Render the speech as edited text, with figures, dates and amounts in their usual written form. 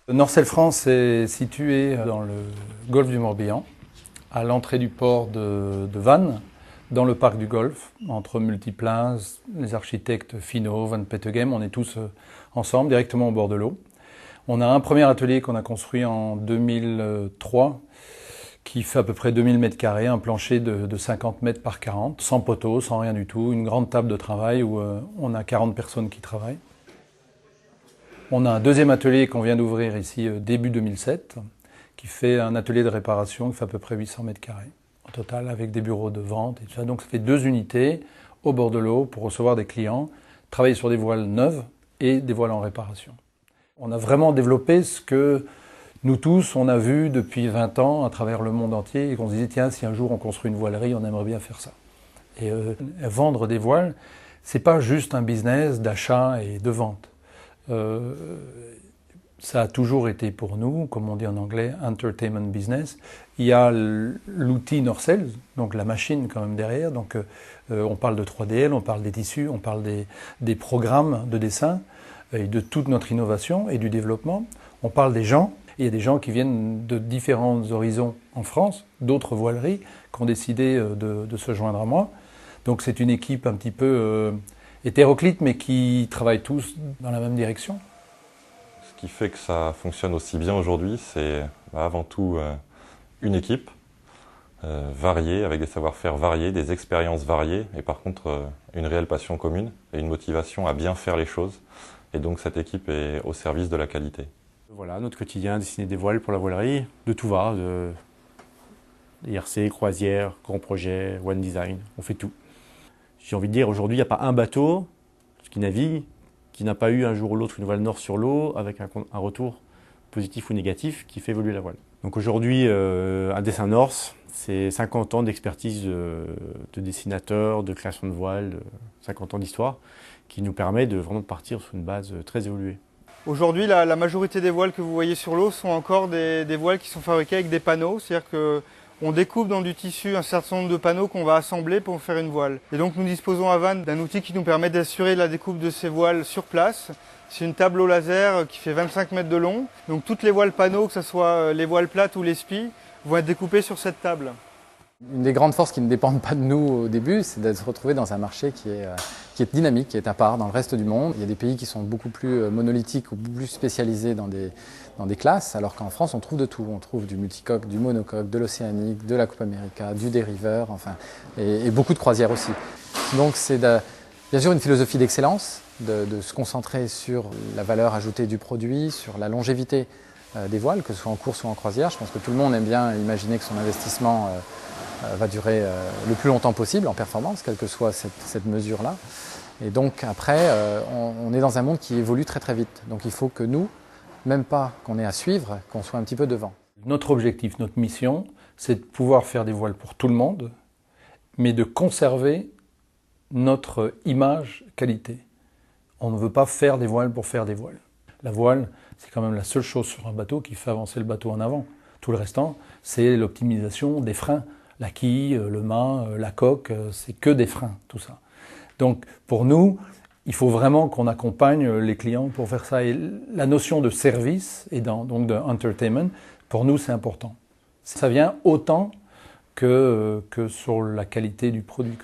Norcel France est situé dans le golfe du Morbihan, à l'entrée du port de Vannes, dans le parc du Golfe, entre Multiplace, les architectes Finot, Van Petegem, on est tous ensemble, directement au bord de l'eau. On a un premier atelier qu'on a construit en 2003, qui fait à peu près 2000 m², un plancher de 50 mètres par 40, sans poteaux, sans rien du tout, une grande table de travail où on a 40 personnes qui travaillent. On a un deuxième atelier qu'on vient d'ouvrir ici début 2007, qui fait un atelier de réparation qui fait à peu près 800 m² au total, avec des bureaux de vente et tout ça. Donc ça fait 2 unités au bord de l'eau pour recevoir des clients, travailler sur des voiles neuves et des voiles en réparation. On a vraiment développé ce que nous tous, on a vu depuis 20 ans à travers le monde entier et qu'on se disait, tiens, si un jour on construit une voilerie, on aimerait bien faire ça. Et vendre des voiles, c'est pas juste un business d'achat et de vente. Ça a toujours été pour nous, comme on dit en anglais, entertainment business. Il y a l'outil Norcel, donc la machine quand même derrière. Donc on parle de 3DL, on parle des tissus, on parle des programmes de dessin et de toute notre innovation et du développement. On parle des gens. Et il y a des gens qui viennent de différents horizons en France, d'autres voileries, qui ont décidé de se joindre à moi. Donc c'est une équipe un petit peu hétéroclite, mais qui travaillent tous dans la même direction. Ce qui fait que ça fonctionne aussi bien aujourd'hui, c'est avant tout une équipe variée, avec des savoir-faire variés, des expériences variées, et par contre une réelle passion commune et une motivation à bien faire les choses. Et donc cette équipe est au service de la qualité. Voilà, notre quotidien, dessiner des voiles pour la voilerie, de tout va, de IRC, croisière, grand projet, one design, on fait tout. J'ai envie de dire, aujourd'hui, il n'y a pas un bateau qui navigue, qui n'a pas eu un jour ou l'autre une voile nord sur l'eau, avec un retour positif ou négatif qui fait évoluer la voile. Donc aujourd'hui, un dessin Norse, c'est 50 ans d'expertise de dessinateur, de création de voiles, 50 ans d'histoire, qui nous permet de vraiment partir sur une base très évoluée. Aujourd'hui, la majorité des voiles que vous voyez sur l'eau sont encore des voiles qui sont fabriquées avec des panneaux. C'est-à-dire qu'on découpe dans du tissu un certain nombre de panneaux qu'on va assembler pour faire une voile. Et donc nous disposons à Vannes d'un outil qui nous permet d'assurer la découpe de ces voiles sur place. C'est une table au laser qui fait 25 mètres de long. Donc toutes les voiles panneaux, que ce soit les voiles plates ou les spies, vont être découpées sur cette table. Une des grandes forces qui ne dépendent pas de nous au début, c'est de se retrouver dans un marché qui est dynamique, qui est à part dans le reste du monde. Il y a des pays qui sont beaucoup plus monolithiques ou plus spécialisés dans des classes, alors qu'en France, on trouve de tout. On trouve du multicoque, du monocoque, de l'océanique, de la Coupe América, du dériveur, enfin, et beaucoup de croisières aussi. Donc c'est bien sûr une philosophie d'excellence, de se concentrer sur la valeur ajoutée du produit, sur la longévité des voiles, que ce soit en course ou en croisière. Je pense que tout le monde aime bien imaginer que son investissement va durer le plus longtemps possible en performance, quelle que soit cette mesure-là. Et donc après, on est dans un monde qui évolue très très vite. Donc il faut que nous, même pas qu'on ait à suivre, qu'on soit un petit peu devant. Notre objectif, notre mission, c'est de pouvoir faire des voiles pour tout le monde, mais de conserver notre image qualité. On ne veut pas faire des voiles pour faire des voiles. La voile, c'est quand même la seule chose sur un bateau qui fait avancer le bateau en avant. Tout le restant, c'est l'optimisation des freins. La quille, le mât, la coque, c'est que des freins, tout ça. Donc pour nous, il faut vraiment qu'on accompagne les clients pour faire ça. Et la notion de service et donc de entertainment, pour nous, c'est important. Ça vient autant que sur la qualité du produit.